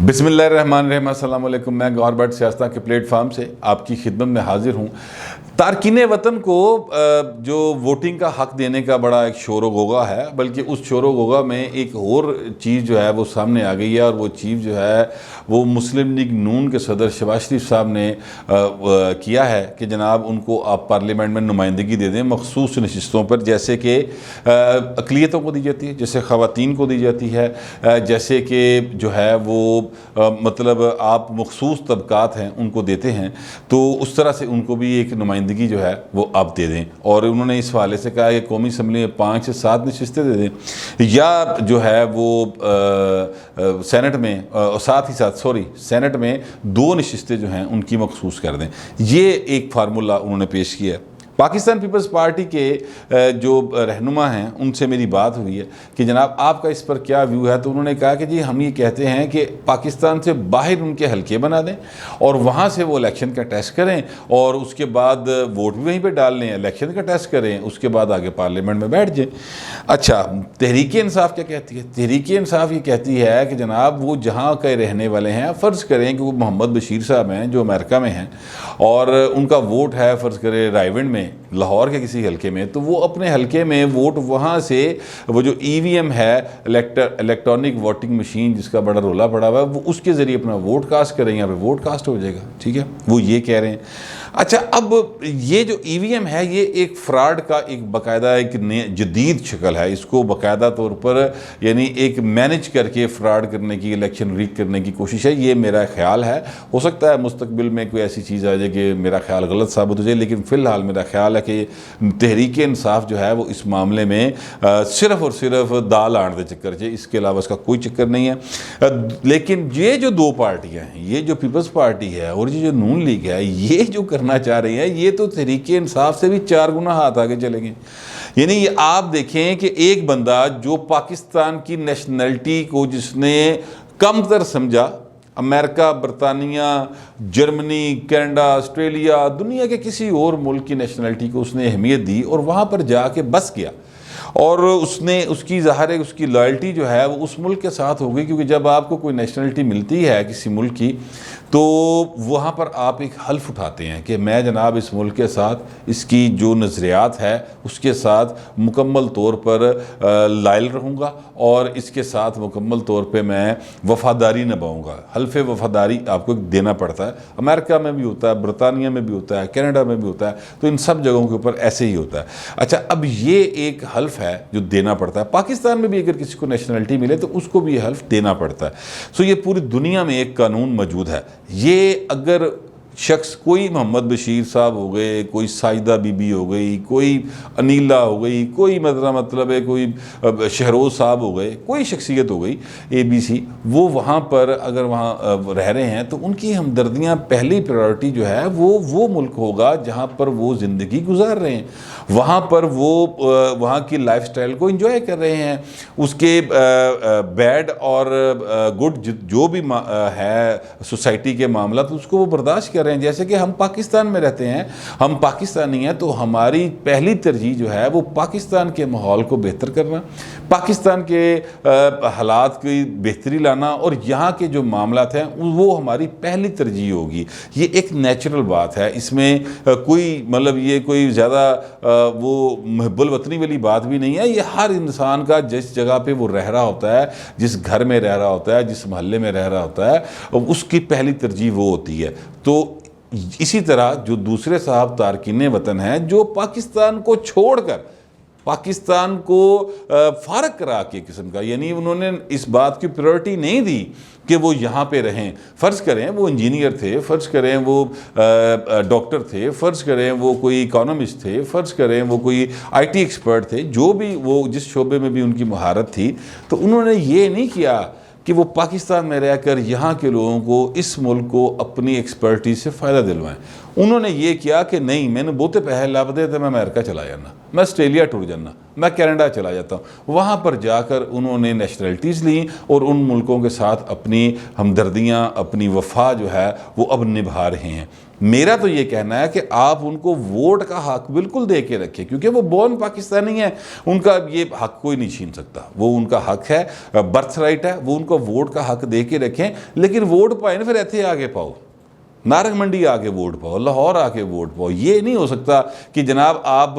बिस्मिल्लाहिर्रहमानिर्रहीम, अस्सलाम वालेकुम। मैं गौहर भट्ट सियासत के प्लेटफार्म से आपकी खिदमत में हाजिर हूँ। तारकीन वतन को जो वोटिंग का हक़ देने का बड़ा एक शोर गोगा है, बल्कि उस शोर गोगा में एक और चीज़ जो है वो सामने आ गई है, और वो चीज़ जो है वो मुस्लिम लीग नून के सदर शहबाज शरीफ साहब ने किया है कि जनाब उनको आप पार्लियामेंट में नुमाइंदगी दे दें मखसूस नशिस्तों पर, जैसे कि अक़लियतों को दी जाती है, जैसे ख़वातीन को दी जाती है, जैसे कि जो है वो मतलब आप मखसूस तबकात हैं उनको देते हैं, तो उस तरह से उनको भी एक नुमाइंदगी जो है वो आप दे दें। और उन्होंने इस हवाले से कहा कि कौमी असम्बली में 5 से 7 नशिस्तें दे दें, या जो है वो सेनेट में साथ ही साथ सेनेट में 2 नशिस्तें जो हैं उनकी मखसूस कर दें। ये एक फार्मूला उन्होंने पेश किया है। पाकिस्तान पीपल्स पार्टी के जो रहनुमा हैं उनसे मेरी बात हुई है कि जनाब आपका इस पर क्या व्यू है, तो उन्होंने कहा कि जी हम ये कहते हैं कि पाकिस्तान से बाहर उनके हलके बना दें और वहाँ से वो इलेक्शन का टेस्ट करें, और उसके बाद वोट भी वहीं पे डाल लें, इलेक्शन का टेस्ट करें, उसके बाद आगे पार्लियामेंट में बैठ जाएँ। अच्छा, तहरीक इंसाफ क्या कहती है? तहरीक इंसाफ ये कहती है कि जनाब वो जहाँ के रहने वाले हैं, फ़र्ज़ करें कि वो मोहम्मद बशीर साहब हैं जो अमेरिका में हैं, और उनका वोट है फ़र्ज़ करें रायविंड में, लाहौर के किसी हलके में, तो वो अपने हलके में वोट वहाँ से वो जो EVM है, इलेक्ट्रॉनिक वोटिंग मशीन जिसका बड़ा रोला पड़ा हुआ है, वो उसके ज़रिए अपना वोट कास्ट करें, यहाँ पे वोट कास्ट हो जाएगा। ठीक है, वो ये कह रहे हैं। अच्छा, अब ये जो EVM है ये एक फ़्रॉड का एक बाकायदा एक जदीद शक्ल है, इसको बाकायदा तौर पर यानी एक मैनेज करके फ़्रॉड करने की, इलेक्शन रीक करने की कोशिश है, ये मेरा ख्याल है। हो सकता है मुस्तकबिल में कोई ऐसी चीज़ आ जाए कि मेरा ख्याल गलत साबित हो जाए, लेकिन फ़िलहाल मेरा ख्याल है कि तहरीक इंसाफ जो है वो इस मामले में सिर्फ़ और सिर्फ दाल आड़ दे चक्कर से, इसके अलावा इसका कोई चक्कर नहीं है। लेकिन ये जो 2 पार्टियाँ हैं, ये जो पीपल्स पार्टी है और ये जो नून लीग है, ये जो करना चाह रही है, ये तो तहरीक इंसाफ से भी 4 गुना हाथ आगे चलेंगे। यानी ये आप देखें कि एक बंदा जो पाकिस्तान की नेशनलिटी को जिसने कमतर समझा, अमेरिका, बरतानिया, जर्मनी, कनाडा, ऑस्ट्रेलिया, दुनिया के किसी और मुल्क की नेशनलिटी को उसने अहमियत दी और वहाँ पर जाके बस गया, और उसने उसकी ज़ाहिर है उसकी लॉयल्टी जो है वो उस मुल्क के साथ हो गई, क्योंकि जब आपको कोई नेशनलिटी मिलती है किसी मुल्क की, तो वहाँ पर आप एक हल्फ उठाते हैं कि मैं जनाब इस मुल्क के साथ इसकी जो नज़रियात है उसके साथ मुकम्मल तौर पर लायल रहूँगा, और इसके साथ मुकम्मल तौर पे मैं वफ़ादारी निभाऊँगा। हल्फ़ वफ़ादारी आपको देना पड़ता है। अमेरिका में भी होता है, बरतानिया में भी होता है, कनाडा में भी होता है, तो इन सब जगहों के ऊपर ऐसे ही होता है। अच्छा, अब ये एक हल्फ है जो देना पड़ता है। पाकिस्तान में भी अगर किसी को नेशनलिटी मिले तो उसको भी हल्फ देना पड़ता है। सो ये पूरी दुनिया में एक कानून मौजूद है। ये अगर शख्स कोई मोहम्मद बशीर साहब हो गए, कोई साजिदा बीबी हो गई, कोई अनीला हो गई, कोई मतलब है कोई शहरोज़ साहब हो गए, कोई शख्सियत हो गई ABC, वो वहाँ पर अगर वहाँ रह रहे हैं तो उनकी हमदर्दियाँ पहली प्रायोरिटी जो है वो मुल्क होगा जहाँ पर वो ज़िंदगी गुजार रहे हैं, वहाँ पर वो वहाँ की लाइफस्टाइल को एंजॉय कर रहे हैं, उसके बैड और गुड जो भी है सोसाइटी के मामला, तो उसको वो बर्दाश्त कर रहे हैं। जैसे कि हम पाकिस्तान में रहते हैं, हम पाकिस्तानी हैं, तो हमारी पहली तरजीह जो है वो पाकिस्तान के माहौल को बेहतर करना, पाकिस्तान के हालात की बेहतरी लाना, और यहाँ के जो मामलात हैं वो हमारी पहली तरजीह होगी। ये एक नेचुरल बात है, इसमें कोई मतलब ये कोई ज़्यादा वो महबुल वतनी वाली बात भी नहीं है। ये हर इंसान का जिस जगह पे वो रह रहा होता है, जिस घर में रह रहा होता है, जिस मोहल्ले में रह रहा होता है, उसकी पहली तरजीह वो होती है। तो इसी तरह जो दूसरे साहब तारकीन वतन हैं जो पाकिस्तान को छोड़कर पाकिस्तान को फारग करा के किस्म का, यानी उन्होंने इस बात की प्रायोरिटी नहीं दी कि वो यहाँ पे रहें। फ़र्ज़ करें वो इंजीनियर थे, फ़र्ज़ करें वो डॉक्टर थे, फ़र्ज़ करें वो कोई इकोनॉमिस्ट थे, फ़र्ज़ करें वो कोई IT एक्सपर्ट थे, जो भी वो जिस शोबे में भी उनकी महारत थी, तो उन्होंने ये नहीं किया कि वो पाकिस्तान में रहकर यहाँ के लोगों को, इस मुल्क को अपनी एक्सपर्टीज से फ़ायदा दिलवाएं। उन्होंने ये किया कि नहीं, मैंने बहुते पैसे लब दे तो मैं अमेरिका चला जाना, मैं ऑस्ट्रेलिया टूर जाना, मैं कनाडा चला जाता हूँ। वहाँ पर जाकर उन्होंने नेशनलिटीज़ ली और उन मुल्कों के साथ अपनी हमदर्दियाँ, अपनी वफ़ा जो है वो अब निभा रहे हैं। मेरा तो ये कहना है कि आप उनको वोट का हक बिल्कुल दे के रखें, क्योंकि वो बोर्न पाकिस्तानी है, उनका ये हक कोई नहीं छीन सकता, वो उनका हक है, बर्थ राइट है, वो उनको वोट का हक दे के रखें। लेकिन वोट पाए ना फिर ऐसे आगे पाओ, नारंग मंडी आके वोट पाओ, लाहौर आके वोट पाओ। ये नहीं हो सकता कि जनाब आप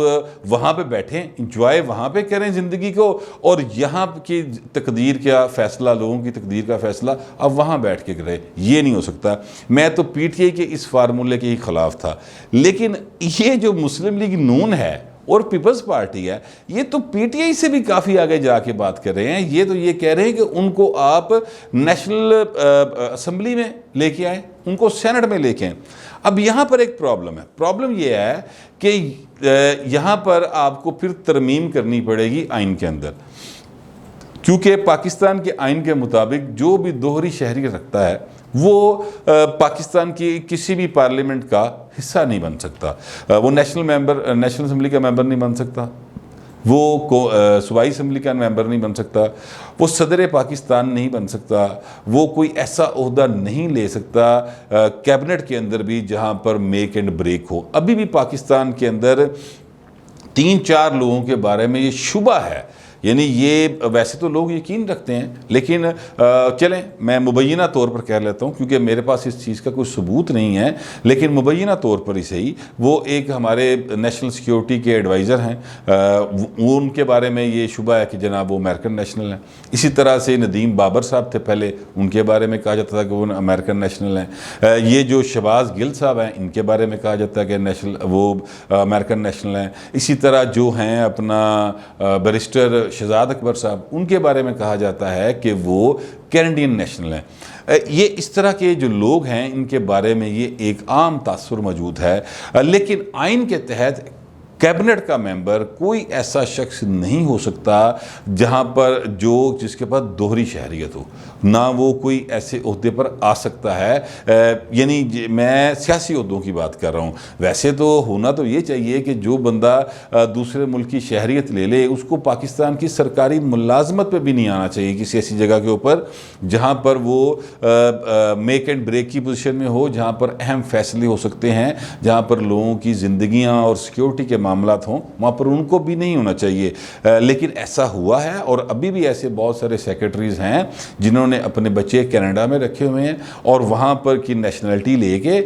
वहाँ पे बैठें, इंजॉय वहाँ पे करें ज़िंदगी को, और यहाँ की तकदीर का फ़ैसला, लोगों की तकदीर का फ़ैसला अब वहाँ बैठ के करें। ये नहीं हो सकता। मैं तो पीटीआई के इस फार्मूले के ही ख़िलाफ़ था, लेकिन ये जो मुस्लिम लीग नून है और पीपल्स पार्टी है, ये तो पीटीआई से भी काफ़ी आगे जाके बात कर रहे हैं। ये तो ये कह रहे हैं कि उनको आप नेशनल असेंबली में लेके आए, उनको सेनेट में लेके आए। अब यहाँ पर एक प्रॉब्लम है। प्रॉब्लम ये है कि यहाँ पर आपको फिर तरमीम करनी पड़ेगी आइन के अंदर, क्योंकि पाकिस्तान के आइन के मुताबिक जो भी दोहरी शहरियत रखता है वो पाकिस्तान की किसी भी पार्लियामेंट का हिस्सा नहीं बन सकता। वो नेशनल असेंबली का मेंबर नहीं बन सकता, वो सूबाई असेंबली का मेंबर नहीं बन सकता, वो सदर पाकिस्तान नहीं बन सकता, वो कोई ऐसा ओहदा नहीं ले सकता कैबिनेट के अंदर भी जहाँ पर मेक एंड ब्रेक हो। अभी भी पाकिस्तान के अंदर 3-4 लोगों के बारे में ये शुबा है, यानी ये वैसे तो लोग यकीन रखते हैं, लेकिन चलें मैं मुबैना तौर पर कह लेता हूँ, क्योंकि मेरे पास इस चीज़ का कोई सबूत नहीं है, लेकिन मुबैना तौर पर ही सही, वो एक हमारे नेशनल सिक्योरिटी के एडवाइज़र हैं, वो उनके बारे में ये शुबा है कि जनाब वो अमेरिकन नेशनल हैं। इसी तरह से नदीम बाबर साहब थे पहले, उनके बारे में कहा जाता था कि वो अमेरिकन नेशनल हैं। ये जो शहबाज गिल साहब हैं, इनके बारे में कहा जाता है कि वो अमेरिकन नेशनल हैं। इसी तरह जो हैं अपना बैरिस्टर शहजाद अकबर साहब, उनके बारे में कहा जाता है कि वो कैनेडियन नेशनल हैं। ये इस तरह के जो लोग हैं, इनके बारे में ये एक आम तासुर मौजूद है। लेकिन आइन के तहत कैबिनेट का मेंबर कोई ऐसा शख्स नहीं हो सकता जहां पर जिसके पास दोहरी शहरियत हो, ना वो कोई ऐसे ओहदे पर आ सकता है। यानी मैं सियासी ओहदों की बात कर रहा हूँ। वैसे तो होना तो ये चाहिए कि जो बंदा दूसरे मुल्क की शहरियत ले ले, उसको पाकिस्तान की सरकारी मुलाजमत पे भी नहीं आना चाहिए किसी ऐसी जगह के ऊपर जहाँ पर वो मेक एंड ब्रेक की पोजीशन में हो, जहाँ पर अहम फैसले हो सकते हैं, जहाँ पर लोगों की ज़िंदगियाँ और सिक्योरिटी के मामलात हों, वहाँ पर उनको भी नहीं होना चाहिए। लेकिन ऐसा हुआ है, और अभी भी ऐसे बहुत सारे सेक्रेटरीज़ हैं जिन्होंने अपने बच्चे कनाडा में रखे हुए हैं और वहाँ पर की नेशनलिटी लेके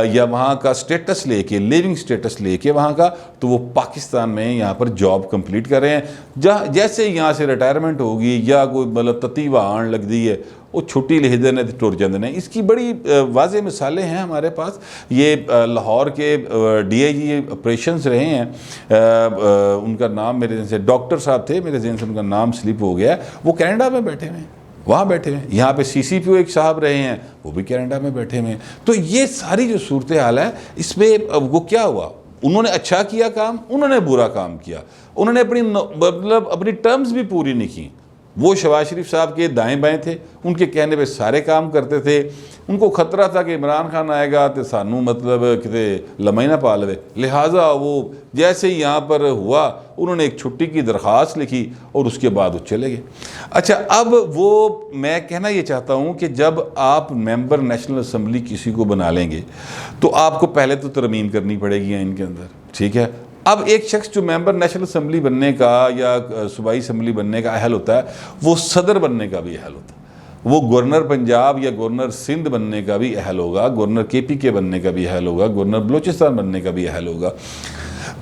या वहाँ का स्टेटस लेके, लिविंग स्टेटस लेके वहाँ का, तो वो पाकिस्तान में यहाँ पर जॉब कंप्लीट कर रहे हैं। जैसे यहाँ से रिटायरमेंट होगी या कोई मतलब ततीवा आन लग दी है, वो छुट्टी लिख देने तो टुर जाते हैं। इसकी बड़ी वाज़े मिसालें हैं हमारे पास। ये लाहौर के डीआईजी ऑपरेशंस रहे हैं, उनका नाम मेरे जहन से डॉक्टर साहब थे, मेरे जहन से उनका नाम स्लिप हो गया, वो कनाडा में बैठे हुए हैं, वहाँ बैठे हुए हैं। यहाँ पे सीसीपीओ एक साहब रहे हैं, वो भी कनाडा में बैठे हुए हैं। तो ये सारी जो सूरत हाल है, इसमें वो क्या हुआ, उन्होंने अच्छा किया काम, उन्होंने बुरा काम किया, उन्होंने अपनी टर्म्स भी पूरी नहीं की। वो शहबाज शरीफ साहब के दाएं बाएं थे, उनके कहने पे सारे काम करते थे। उनको खतरा था कि इमरान खान आएगा तो सानू मतलब कितने लम्हे ना पा ले, लिहाजा वो जैसे ही यहाँ पर हुआ उन्होंने एक छुट्टी की दरख्वास्त लिखी और उसके बाद वो चले गए। अच्छा, अब वो मैं कहना ये चाहता हूँ कि जब आप मेंबर नेशनल असेंबली किसी को बना लेंगे तो आपको पहले तो तरमीम करनी पड़ेगी इनके अंदर, ठीक है। अब एक शख्स जो मेंबर नेशनल असेंबली बनने का या सूबाई असेंबली बनने का अहल होता है, वो सदर बनने का भी अहल होता है, वो गवर्नर पंजाब या गवर्नर सिंध बनने का भी अहल होगा, गवर्नर केपी के बनने का भी अहल होगा, गवर्नर बलूचिस्तान बनने का भी अहल होगा।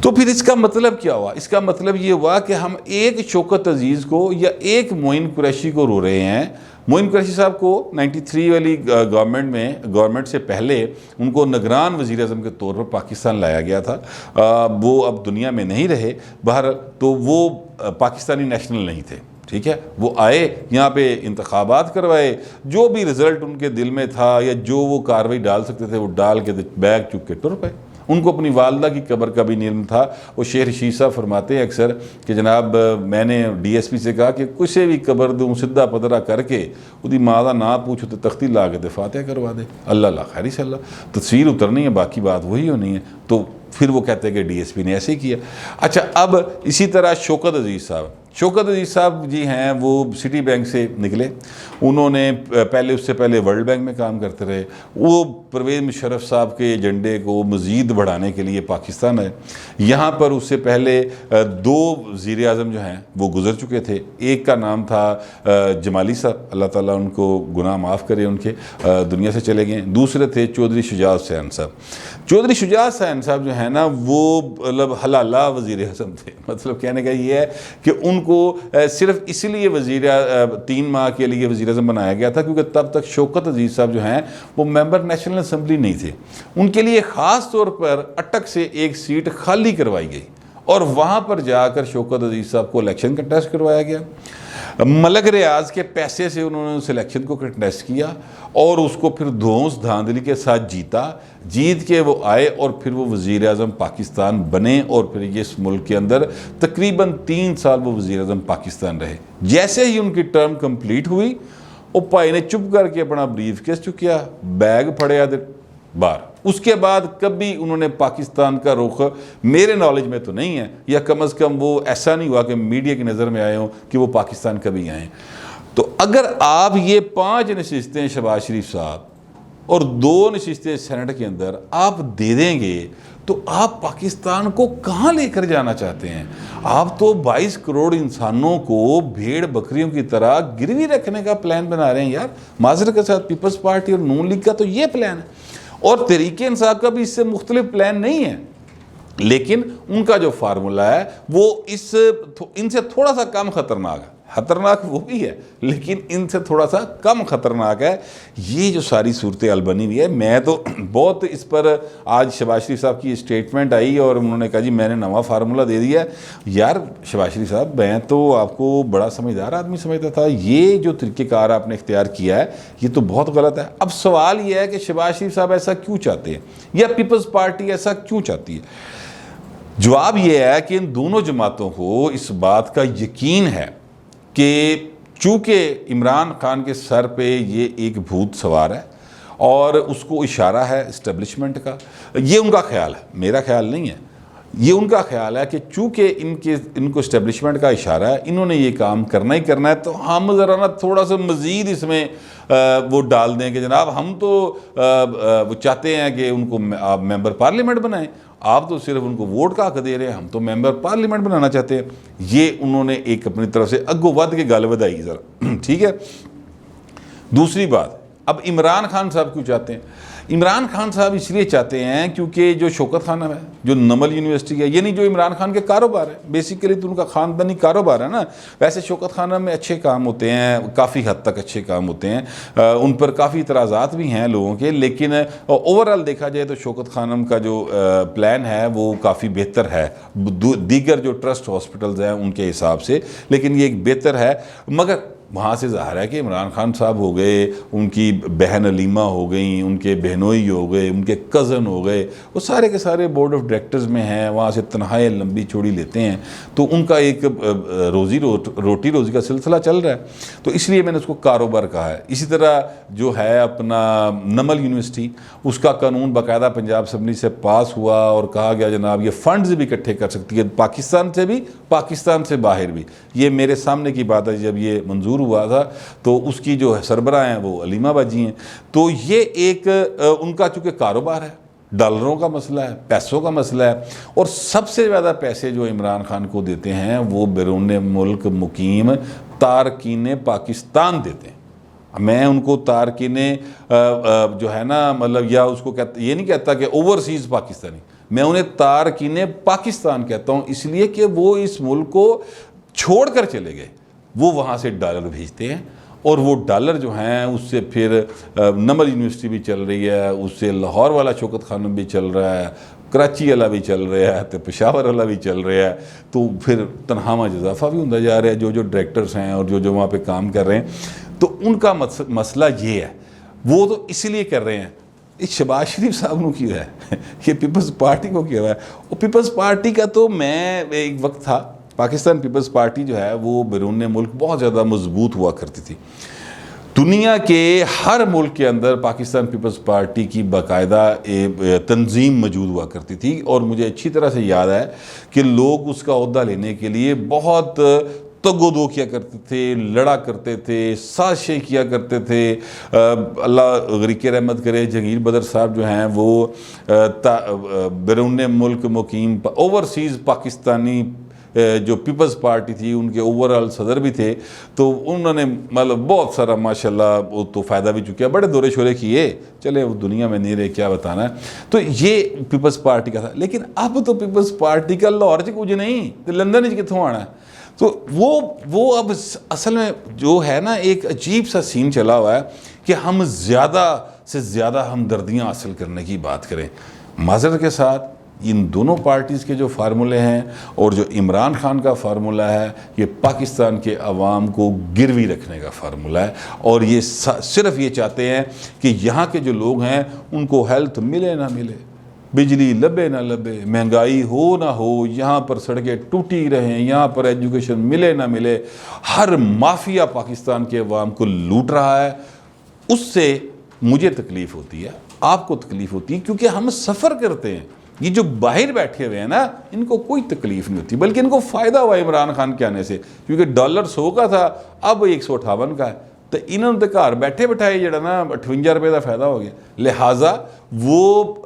तो फिर इसका मतलब क्या हुआ? इसका मतलब ये हुआ कि हम एक शौकत अजीज़ को या एक मोइन कुरैशी को रो रहे हैं। मोइन कुरैशी साहब को 93 वाली गवर्नमेंट से पहले उनको निगरान वज़ीर आज़म के तौर पर पाकिस्तान लाया गया था। वो अब दुनिया में नहीं रहे बाहर, तो वो पाकिस्तानी नेशनल नहीं थे, ठीक है। वो आए यहाँ पे, इंतखाबात करवाए, जो भी रिज़ल्ट उनके दिल में था या जो वो कार्रवाई डाल सकते थे वो डाल के बैग चुक के टुर पे। उनको अपनी वालदा की कब्र का भी नीलम था। वो शेर रशीद साहब फरमाते हैं अक्सर कि जनाब मैंने डीएसपी से कहा कि किसी भी कब्र दूँ सीधा पदरा करके उसकी माँ का ना पूछो तो तख्ती ला के फातिहा करवा दे, अल्लाह ला खैरी से अल्लाह, तस्वीर उतरनी है, बाकी बात वही होनी है। तो फिर वो कहते हैं कि डीएसपी ने ऐसे ही किया। अच्छा, अब इसी तरह शौकत अजीज़ साहब, शौकत अजीज साहब जी हैं वो सिटी बैंक से निकले। उन्होंने उससे पहले वर्ल्ड बैंक में काम करते रहे। वो परवेज़ मुशर्रफ साहब के एजेंडे को मज़ीद बढ़ाने के लिए पाकिस्तान आए। यहाँ पर उससे पहले 2 वज़ीर आज़म जो हैं वो गुज़र चुके थे। एक का नाम था जमाली साहब, अल्लाह ताला उनको गुनाह माफ़ करे, उनके दुनिया से चले गए। दूसरे थे चौधरी शुजा हुसैन साहब। चौधरी शुजा हुसैन साहब जो है ना वो मतलब हलाला वज़ीर आज़म थे। मतलब कहने का ये है कि उनको सिर्फ इसलिए 3 माह के लिए वज़ीर आज़म बनाया गया था क्योंकि तब तक शौकत अजीज़ साहब जो हैं वो मेंबर नेशनल असेंबली नहीं थे। उनके लिए ख़ास तौर पर अटक से एक सीट खाली करवाई गई और वहाँ पर जाकर शौकत अजीज़ साहब को इलेक्शन कंटेस्ट करवाया गया। मलक रियाज के पैसे से उन्होंने उस इलेक्शन को कंटेस्ट किया और उसको फिर धौंस धांधली के साथ जीता। जीत के वो आए और फिर वो वज़ीर आज़म पाकिस्तान बने और फिर ये इस मुल्क के अंदर तकरीबन 3 साल वो वज़ीर आज़म पाकिस्तान रहे। जैसे ही उनकी टर्म कंप्लीट हुई, वो भाई ने चुप करके अपना ब्रीफ केस चुकिया, बैग फड़िया बाहर। उसके बाद कभी उन्होंने पाकिस्तान का रुख मेरे नॉलेज में तो नहीं है, या कम अज़ कम वो ऐसा नहीं हुआ कि मीडिया की नज़र में आए हों कि वो पाकिस्तान कभी आए। तो अगर आप ये 5 नशिस्तें शहबाज शरीफ साहब और 2 नशिस्तें सेनेट के अंदर आप दे देंगे तो आप पाकिस्तान को कहाँ लेकर जाना चाहते हैं? आप तो 22 करोड़ इंसानों को भेड़ बकरियों की तरह गिरवी रखने का प्लान बना रहे हैं यार। माजरत के साथ पीपल्स पार्टी और नून लीग का तो ये प्लान है और तहरीक इंसाफ का भी इससे मुख्तलिफ प्लान नहीं है। लेकिन उनका जो फार्मूला है वो इनसे थोड़ा सा कम खतरनाक है। खतरनाक वो भी है लेकिन इनसे थोड़ा सा कम खतरनाक है। ये जो सारी सूरत हाल बनी हुई है, मैं तो बहुत इस पर आज शहबाज शरीफ साहब की स्टेटमेंट आई और उन्होंने कहा जी मैंने नवा फार्मूला दे दिया। यार शहबाज शरीफ साहब, मैं तो आपको बड़ा समझदार आदमी समझता था। ये जो तरीक़ेकार आपने इख्तियार किया है ये तो बहुत गलत है। अब सवाल ये है कि शहबाज शरीफ साहब ऐसा क्यों चाहते हैं या पीपल्स पार्टी ऐसा क्यों चाहती है? जवाब ये है कि इन दोनों जमातों को इस बात का यकीन है कि चूँकि इमरान खान के सर पे ये एक भूत सवार है और उसको इशारा है इस्टेब्लिशमेंट का। ये उनका ख्याल है, मेरा ख्याल नहीं है। ये उनका ख्याल है कि चूँकि इनको इस्टेब्लिशमेंट का इशारा है, इन्होंने ये काम करना ही करना है, तो हम ज़रा ना थोड़ा सा मज़ीद इसमें वो डाल दें कि जनाब हम तो वो चाहते हैं कि उनको आप मेंबर पार्लियामेंट बनाएं। आप तो सिर्फ उनको वोट का हक दे रहे हैं, हम तो मेंबर पार्लियामेंट बनाना चाहते हैं। ये उन्होंने एक अपनी तरफ से अगो वध के गल वधाई ज़रा, ठीक है। दूसरी बात, अब इमरान खान साहब क्यों चाहते हैं? इमरान खान साहब इसलिए चाहते हैं क्योंकि जो शौकत खानम है, जो नमल यूनिवर्सिटी है, यानी जो इमरान खान के कारोबार है, बेसिकली तो उनका ख़ानदानी कारोबार है ना। वैसे शौकत खानम में अच्छे काम होते हैं, काफ़ी हद तक अच्छे काम होते हैं, उन पर काफ़ी इतराज़ात भी हैं लोगों के, लेकिन ओवरऑल देखा जाए तो शौकत खानम का जो प्लान है वो काफ़ी बेहतर है दीगर जो ट्रस्ट हॉस्पिटल्स हैं उनके हिसाब से, लेकिन ये एक बेहतर है। मगर वहाँ से ज़ाहिर है कि इमरान खान साहब हो गए, उनकी बहन अलीमा हो गई, उनके बहनोई हो गए, उनके कज़न हो गए, वो सारे के सारे बोर्ड ऑफ डायरेक्टर्स में हैं, वहाँ से तनख्वाहें लंबी चौड़ी लेते हैं, तो उनका एक रोटी रोज़ी का सिलसिला चल रहा है। तो इसलिए मैंने उसको कारोबार कहा है। इसी तरह जो है अपना नमल यूनिवर्सिटी, उसका कानून बाकायदा पंजाब असम्बली से पास हुआ और कहा गया जनाब ये फ़ंड्स भी इकट्ठे कर सकती है, पाकिस्तान से भी, पाकिस्तान से बाहर भी। ये मेरे सामने की बात है, जब ये मंजूर हुआ था तो उसकी जो सरबराह हैं वो अलीमा बाजी हैं। तो ये एक उनका चूँकि कारोबार है, डॉलरों का मसला है, पैसों का मसला है, और सबसे ज़्यादा पैसे जो इमरान खान को देते हैं वो बैरून मुल्क मुकीम तारकीन पाकिस्तान देते हैं। मैं उनको तारकीन जो है ना, मतलब या उसको कहता, ये नहीं कहता कि ओवरसीज़ पाकिस्तानी, मैं उन्हें तारकीन पाकिस्तान कहता हूँ, इसलिए कि वो इस मुल्क को छोड़ कर चले गए। वो वहाँ से डॉलर भेजते हैं और वो डॉलर जो हैं उससे फिर नमल यूनिवर्सिटी भी चल रही है, उससे लाहौर वाला शौकत खानम भी चल रहा है, कराची वाला भी चल रहा है, तो पेशावर वाला भी चल रहा है। तो फिर तनख्वाह में इजाफा भी होता जा रहा है। जो जो डायरेक्टर्स हैं और जो जो वहाँ पे काम कर रहे हैं, तो उनका मसला ये है, वो तो इसलिए कर रहे हैं। इस शहबाज शरीफ साहब ने किया है ये पीपल्स पार्टी को किया है। और पीपल्स पार्टी का तो मैं एक वक्त था, पाकिस्तान पीपल्स पार्टी जो है वो बैरून मुल्क बहुत ज़्यादा मजबूत हुआ करती थी। दुनिया के हर मुल्क के अंदर पाकिस्तान पीपल्स पार्टी की बाकायदा तंजीम मौजूद हुआ करती थी और मुझे अच्छी तरह से याद है कि लोग उसका ओहदा लेने के लिए बहुत तगो-दो किया करते थे, लड़ा करते थे, साजिशें किया करते थे। अल्लाह गरीक रहमत करे, जहांगीर बदर साहब जो हैं वो बैरून मुल्क मुकीम ओवरसीज़ पाकिस्तानी जो पीपल्स पार्टी थी उनके ओवरऑल सदर भी थे, तो उन्होंने मतलब बहुत सारा माशाल्लाह वो तो फ़ायदा भी चुका, बड़े दौरे शोरे किए, चले वो दुनिया में नहीं रहे, क्या बताना है। तो ये पीपल्स पार्टी का था। लेकिन अब तो पीपल्स पार्टी का लाहौर च कुछ नहीं, तो लंदन कितों आना है। तो वो अब असल में जो है ना, एक अजीब सा सीन चला हुआ है कि हम ज़्यादा से ज़्यादा हमदर्दियाँ हासिल करने की बात करें। माज़रत के साथ इन दोनों पार्टीज़ के जो फार्मूले हैं और जो इमरान खान का फार्मूला है, ये पाकिस्तान के अवाम को गिरवी रखने का फार्मूला है। और ये सिर्फ ये चाहते हैं कि यहाँ के जो लोग हैं उनको हेल्थ मिले ना मिले, बिजली लबे ना लबे, महंगाई हो ना हो, यहाँ पर सड़कें टूटी रहें, यहाँ पर एजुकेशन मिले ना मिले, हर माफिया पाकिस्तान के अवाम को लूट रहा है। उससे मुझे तकलीफ़ होती है, आपको तकलीफ़ होती है, क्योंकि हम सफ़र करते हैं। ये जो बाहर बैठे हुए हैं ना, इनको कोई तकलीफ नहीं होती, बल्कि इनको फ़ायदा हुआ इमरान खान के आने से, क्योंकि डॉलर 100 का था, अब 158 का है। तो इन्होंने तो घर बैठे बैठाए जड़ा ना 58 रुपये का फ़ायदा हो गया। लिहाजा वो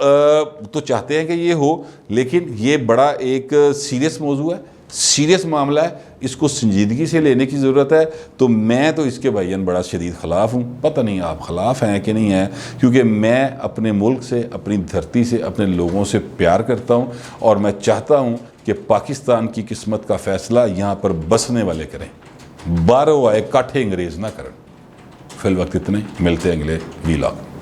तो चाहते हैं कि ये हो, लेकिन ये बड़ा एक सीरियस मौजू है, सीरियस मामला है, इसको संजीदगी से लेने की ज़रूरत है। तो मैं तो इसके भाईजान बड़ा शदीद ख़िलाफ़ हूँ। पता नहीं आप ख़िलाफ़ हैं कि नहीं हैं, क्योंकि मैं अपने मुल्क से, अपनी धरती से, अपने लोगों से प्यार करता हूँ और मैं चाहता हूँ कि पाकिस्तान की किस्मत का फ़ैसला यहाँ पर बसने वाले करें, बाहरों आए काठे अंग्रेज़ ना करें। फिल वक्त इतने, मिलते हैं अगले वीलॉग।